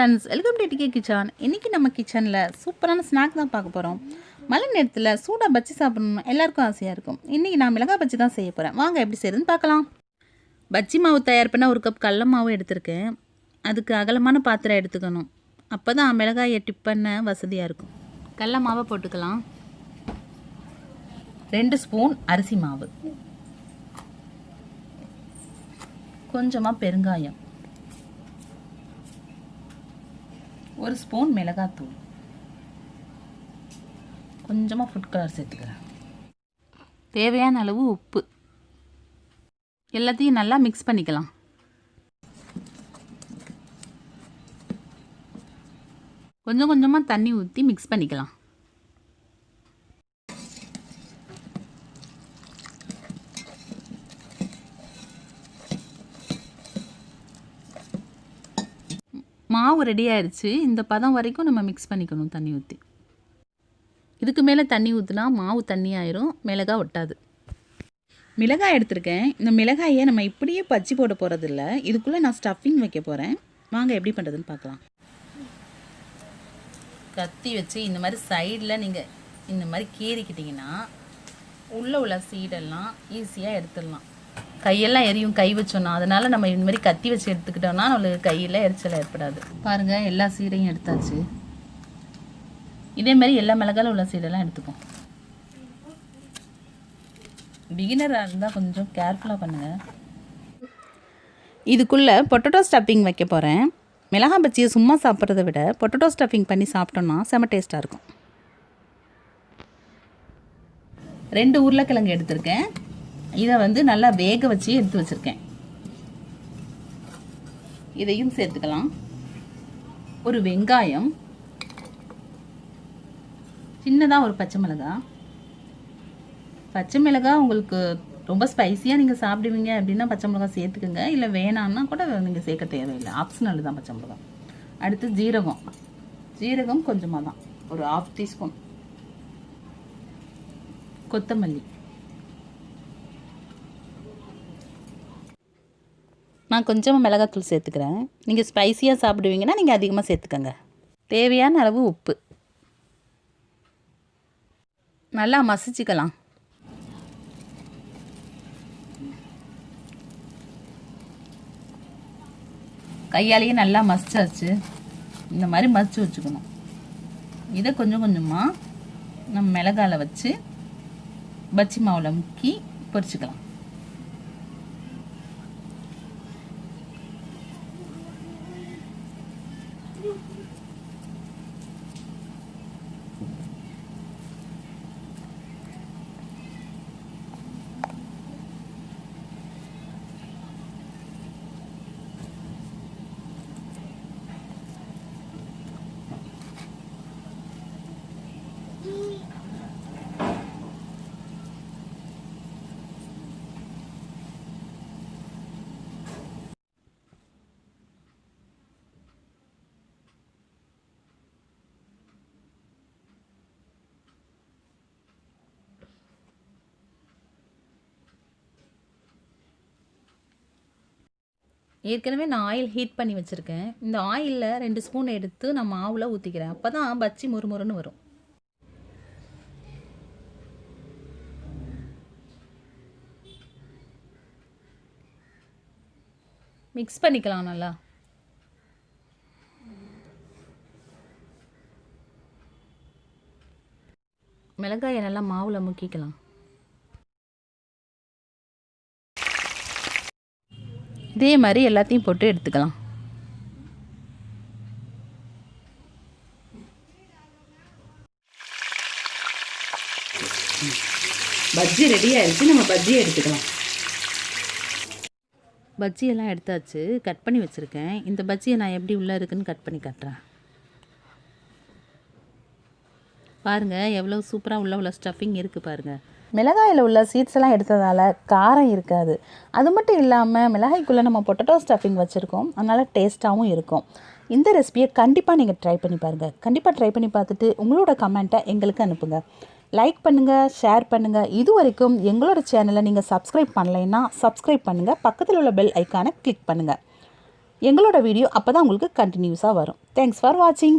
Friends, welcome to TK kitchen. இன்றைக்கி நம்ம கிச்சனில் சூப்பரான ஸ்நாக் தான் பார்க்க போகிறோம். மழை நேரத்தில் சூடாக பஜ்ஜி சாப்பிடணும்னு எல்லாருக்கும் ஆசையாக இருக்கும். இன்றைக்கி நான் மிளகாய் பஜ்ஜி தான் செய்ய போகிறேன். வாங்க எப்படி செய்யுதுன்னு பார்க்கலாம். பஜ்ஜி மாவு தயார் பண்ண 1 கப் கடல மாவு எடுத்திருக்கேன். அதுக்கு அகலமான பாத்திரம் எடுத்துக்கணும். அப்போ தான் மிளகாயை டிப் பண்ண வசதியாக இருக்கும். கடல மாவை போட்டுக்கலாம். 2 ஸ்பூன் அரிசி மாவு, கொஞ்சமாக பெருங்காயம், 1 ஸ்பூன் மிளகாத்தூள், கொஞ்சமாக ஃபுட் கலர் சேர்த்துக்கிறேன், தேவையான அளவு உப்பு. எல்லாத்தையும் நல்லா மிக்ஸ் பண்ணிக்கலாம். கொஞ்சம் கொஞ்சமாக தண்ணி ஊற்றி மிக்ஸ் பண்ணிக்கலாம். மாவு ரெடி ஆயிடுச்சு. இந்த பதம் வரைக்கும் நம்ம மிக்ஸ் பண்ணிக்கணும் தண்ணி ஊற்றி. இதுக்கு மேலே தண்ணி ஊற்றினா மாவு தண்ணி ஆயிரும், மிளகாய் ஒட்டாது. மிளகாய் எடுத்திருக்கேன். இந்த மிளகாயை நம்ம இப்படியே பஜ்ஜி போட போகிறதில்ல, இதுக்குள்ளே நான் ஸ்டஃபிங் வைக்க போகிறேன். வாங்க எப்படி பண்ணுறதுன்னு பார்க்கலாம். கத்தி வச்சு இந்த மாதிரி சைடில் நீங்கள் இந்த மாதிரி கீறிக்கிட்டிங்கன்னா உள்ளே உள்ள சீடெல்லாம் ஈஸியாக எடுத்துடலாம். கையெல்லாம் எரியும் கை வச்சோன்னா, அதனால் நம்ம இந்த மாதிரி கத்தி வச்சு எடுத்துக்கிட்டோம்னா நம்மளுக்கு கையில் எரிச்சல் ஏற்படாது. பாருங்கள், எல்லா சீடையும் எடுத்தாச்சு. இதே மாதிரி எல்லா மிளகாயில் உள்ள சீடெல்லாம் எடுத்துப்போம். பிகினராக இருந்தால் கொஞ்சம் கேர்ஃபுல்லாக பண்ணுங்கள். இதுக்குள்ளே பொட்டேட்டோ ஸ்டஃபிங் வைக்க போகிறேன். மிளகாய் பஜ்ஜியை சும்மா சாப்பிட்றத விட பொட்டேட்டோ ஸ்டஃபிங் பண்ணி சாப்பிட்டோன்னா செம டேஸ்ட்டாக இருக்கும். 2 உருளைக்கிழங்கு எடுத்திருக்கேன். இதை நல்லா வேக வச்சு எடுத்து வச்சுருக்கேன். இதையும் சேர்த்துக்கலாம். ஒரு வெங்காயம், சின்னதாக ஒரு பச்சை மிளகாய். பச்சை மிளகாய் உங்களுக்கு ரொம்ப ஸ்பைஸியாக நீங்கள் சாப்பிடுவீங்க அப்படின்னா பச்சை மிளகாய் சேர்த்துக்குங்க. இல்லை வேணான்னா கூட நீங்கள் சேர்க்க தேவையில்லை, ஆப்ஷனல் தான் பச்சை மிளகாய். அடுத்து ஜீரகம் கொஞ்சமாக தான், ஒரு 1/2 டீஸ்பூன். கொத்தமல்லி. நான் கொஞ்சமாக மிளகாத்தூள் சேர்த்துக்கிறேன். நீங்கள் ஸ்பைஸியாக சாப்பிடுவீங்கன்னா நீங்கள் அதிகமாக சேர்த்துக்கோங்க. தேவையான அளவு உப்பு. நல்லா மசிச்சுக்கலாம். கையாலேயே நல்லா மசிச்சாச்சு. இந்த மாதிரி மசிச்சு வச்சுக்கணும். இதை கொஞ்சம் கொஞ்சமாக நம்ம மிளகாயில் வச்சு பஜ்ஜி மாவில் முக்கி பொரிச்சுக்கலாம். ஏற்கனவே நான் ஆயில் ஹீட் பண்ணி வச்சுருக்கேன். இந்த ஆயிலில் 2 ஸ்பூன் எடுத்து நான் மாவில் ஊற்றிக்கிறேன். அப்போ தான் பஜ்ஜி முறுமுறுன்னு வரும். மிக்ஸ் பண்ணிக்கலாம் நல்லா. மிளகாயை நல்லா மாவில் முக்கிக்கலாம். இதே மாதிரி எல்லாத்தையும் போட்டு எடுத்துக்கலாம். பஜ்ஜி ரெடி ஆயிடுச்சு. நம்ம பஜ்ஜியை எடுத்துக்கலாம். பஜ்ஜியெல்லாம் எடுத்தாச்சு. கட் பண்ணி வச்சுருக்கேன். இந்த பஜ்ஜியை நான் எப்படி உள்ளே இருக்குன்னு கட் பண்ணி காட்டுறேன். பாருங்கள் எவ்வளோ சூப்பராக உள்ள ஸ்டஃபிங் இருக்குது பாருங்கள். மிளகாயில் உள்ள சீட்ஸ் எல்லாம் எடுத்ததால் காரம் இருக்காது. அது மட்டும் இல்லாமல் மிளகாய்க்குள்ளே நம்ம பொட்டேட்டோ ஸ்டஃபிங் வச்சுருக்கோம், அதனால் டேஸ்ட்டாகவும் இருக்கும். இந்த ரெசிபியை கண்டிப்பாக நீங்கள் ட்ரை பண்ணி பாருங்கள். கண்டிப்பாக ட்ரை பண்ணி பார்த்துட்டு உங்களோட கமெண்ட்டை எங்களுக்கு அனுப்புங்க. லைக் பண்ணுங்கள், ஷேர் பண்ணுங்கள். இது வரைக்கும் எங்களோட சேனலை நீங்கள் சப்ஸ்கிரைப் பண்ணலைன்னா சப்ஸ்கிரைப் பண்ணுங்கள். பக்கத்தில் உள்ள பெல் ஐக்கானை கிளிக் பண்ணுங்கள். எங்களோட வீடியோ அப்போ தான் உங்களுக்கு கண்டினியூஸாக வரும். தேங்க்ஸ் ஃபார் வாட்சிங்.